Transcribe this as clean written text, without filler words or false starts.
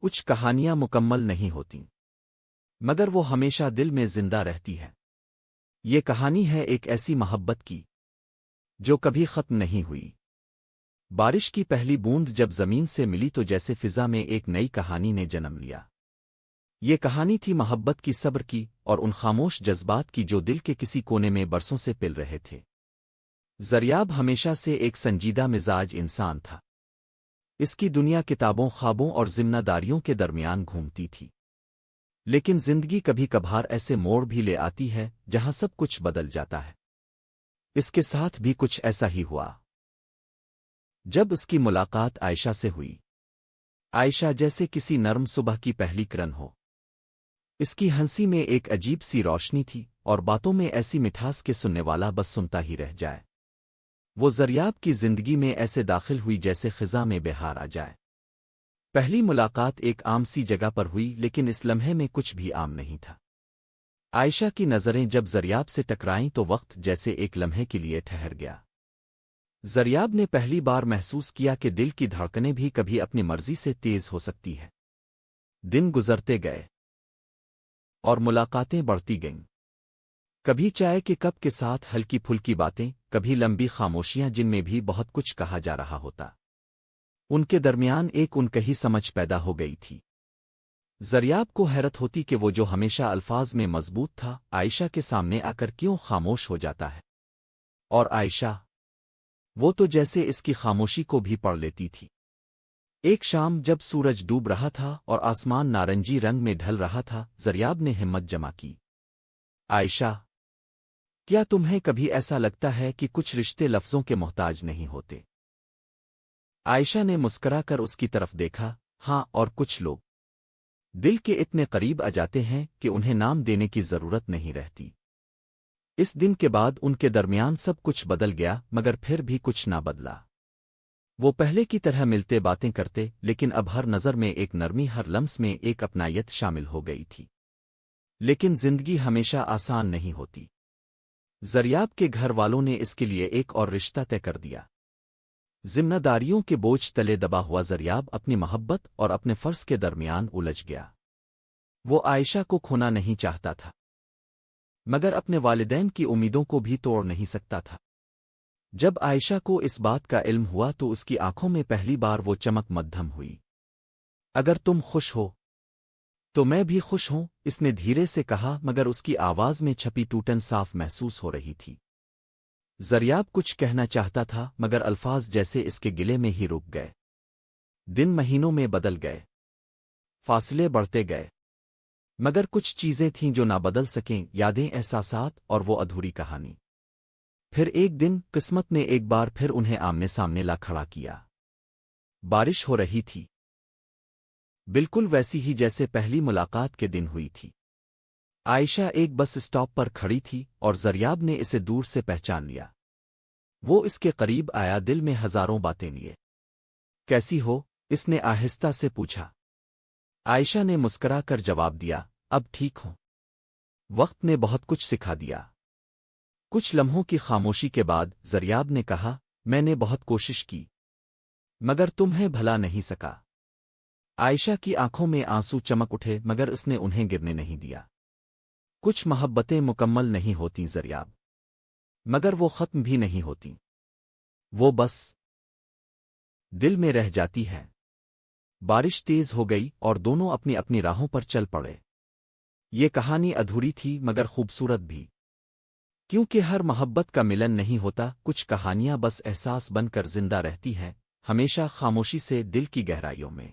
کچھ کہانیاں مکمل نہیں ہوتیں مگر وہ ہمیشہ دل میں زندہ رہتی ہے۔ یہ کہانی ہے ایک ایسی محبت کی جو کبھی ختم نہیں ہوئی۔ بارش کی پہلی بوند جب زمین سے ملی تو جیسے فضا میں ایک نئی کہانی نے جنم لیا۔ یہ کہانی تھی محبت کی، صبر کی، اور ان خاموش جذبات کی جو دل کے کسی کونے میں برسوں سے پل رہے تھے۔ زریاب ہمیشہ سے ایک سنجیدہ مزاج انسان تھا۔ اس کی دنیا کتابوں، خوابوں اور ذمہ داریوں کے درمیان گھومتی تھی، لیکن زندگی کبھی کبھار ایسے موڑ بھی لے آتی ہے جہاں سب کچھ بدل جاتا ہے۔ اس کے ساتھ بھی کچھ ایسا ہی ہوا جب اس کی ملاقات عائشہ سے ہوئی۔ عائشہ جیسے کسی نرم صبح کی پہلی کرن ہو۔ اس کی ہنسی میں ایک عجیب سی روشنی تھی اور باتوں میں ایسی مٹھاس کے سننے والا بس سنتا ہی رہ جائے۔ وہ زریاب کی زندگی میں ایسے داخل ہوئی جیسے خزاں میں بہار آ جائے۔ پہلی ملاقات ایک عام سی جگہ پر ہوئی، لیکن اس لمحے میں کچھ بھی عام نہیں تھا۔ عائشہ کی نظریں جب زریاب سے ٹکرائیں تو وقت جیسے ایک لمحے کے لیے ٹھہر گیا۔ زریاب نے پہلی بار محسوس کیا کہ دل کی دھڑکنیں بھی کبھی اپنی مرضی سے تیز ہو سکتی ہے۔ دن گزرتے گئے اور ملاقاتیں بڑھتی گئیں۔ کبھی چائے کے کپ کے ساتھ ہلکی پھلکی باتیں، کبھی لمبی خاموشیاں جن میں بھی بہت کچھ کہا جا رہا ہوتا۔ ان کے درمیان ایک ان کہی سمجھ پیدا ہو گئی تھی۔ زریاب کو حیرت ہوتی کہ وہ جو ہمیشہ الفاظ میں مضبوط تھا، عائشہ کے سامنے آ کر کیوں خاموش ہو جاتا ہے، اور عائشہ وہ تو جیسے اس کی خاموشی کو بھی پڑھ لیتی تھی۔ ایک شام جب سورج ڈوب رہا تھا اور آسمان نارنجی رنگ میں ڈھل رہا تھا، زریاب نے ہمت جمع کی۔ عائشہ، کیا تمہیں کبھی ایسا لگتا ہے کہ کچھ رشتے لفظوں کے محتاج نہیں ہوتے؟ عائشہ نے مسکرا کر اس کی طرف دیکھا۔ ہاں، اور کچھ لوگ دل کے اتنے قریب آ جاتے ہیں کہ انہیں نام دینے کی ضرورت نہیں رہتی۔ اس دن کے بعد ان کے درمیان سب کچھ بدل گیا، مگر پھر بھی کچھ نہ بدلا۔ وہ پہلے کی طرح ملتے، باتیں کرتے، لیکن اب ہر نظر میں ایک نرمی، ہر لمس میں ایک اپنائیت شامل ہو گئی تھی۔ لیکن زندگی ہمیشہ آسان نہیں ہوتی۔ زریاب کے گھر والوں نے اس کے لیے ایک اور رشتہ طے کر دیا۔ ذمہ داریوں کے بوجھ تلے دبا ہوا زریاب اپنی محبت اور اپنے فرض کے درمیان الجھ گیا۔ وہ عائشہ کو کھونا نہیں چاہتا تھا، مگر اپنے والدین کی امیدوں کو بھی توڑ نہیں سکتا تھا۔ جب عائشہ کو اس بات کا علم ہوا تو اس کی آنکھوں میں پہلی بار وہ چمک مدھم ہوئی۔ اگر تم خوش ہو تو میں بھی خوش ہوں، اس نے دھیرے سے کہا، مگر اس کی آواز میں چھپی ٹوٹن صاف محسوس ہو رہی تھی۔ زریاب کچھ کہنا چاہتا تھا، مگر الفاظ جیسے اس کے گلے میں ہی رک گئے۔ دن مہینوں میں بدل گئے، فاصلے بڑھتے گئے، مگر کچھ چیزیں تھیں جو نہ بدل سکیں، یادیں، احساسات اور وہ ادھوری کہانی۔ پھر ایک دن قسمت نے ایک بار پھر انہیں آمنے سامنے لا کھڑا کیا۔ بارش ہو رہی تھی، بالکل ویسی ہی جیسے پہلی ملاقات کے دن ہوئی تھی۔ عائشہ ایک بس اسٹاپ پر کھڑی تھی اور زریاب نے اسے دور سے پہچان لیا۔ وہ اس کے قریب آیا، دل میں ہزاروں باتیں لیے۔ کیسی ہو؟ اس نے آہستہ سے پوچھا۔ عائشہ نے مسکرا کر جواب دیا، اب ٹھیک ہوں۔ وقت نے بہت کچھ سکھا دیا۔ کچھ لمحوں کی خاموشی کے بعد زریاب نے کہا، میں نے بہت کوشش کی، مگر تمہیں بھلا نہیں سکا۔ عائشہ کی آنکھوں میں آنسو چمک اٹھے، مگر اس نے انہیں گرنے نہیں دیا۔ کچھ محبتیں مکمل نہیں ہوتیں زریاب، مگر وہ ختم بھی نہیں ہوتیں، وہ بس دل میں رہ جاتی ہے۔ بارش تیز ہو گئی اور دونوں اپنی اپنی راہوں پر چل پڑے۔ یہ کہانی ادھوری تھی مگر خوبصورت بھی، کیونکہ ہر محبت کا ملن نہیں ہوتا۔ کچھ کہانیاں بس احساس بن کر زندہ رہتی ہیں، ہمیشہ خاموشی سے دل کی گہرائیوں میں۔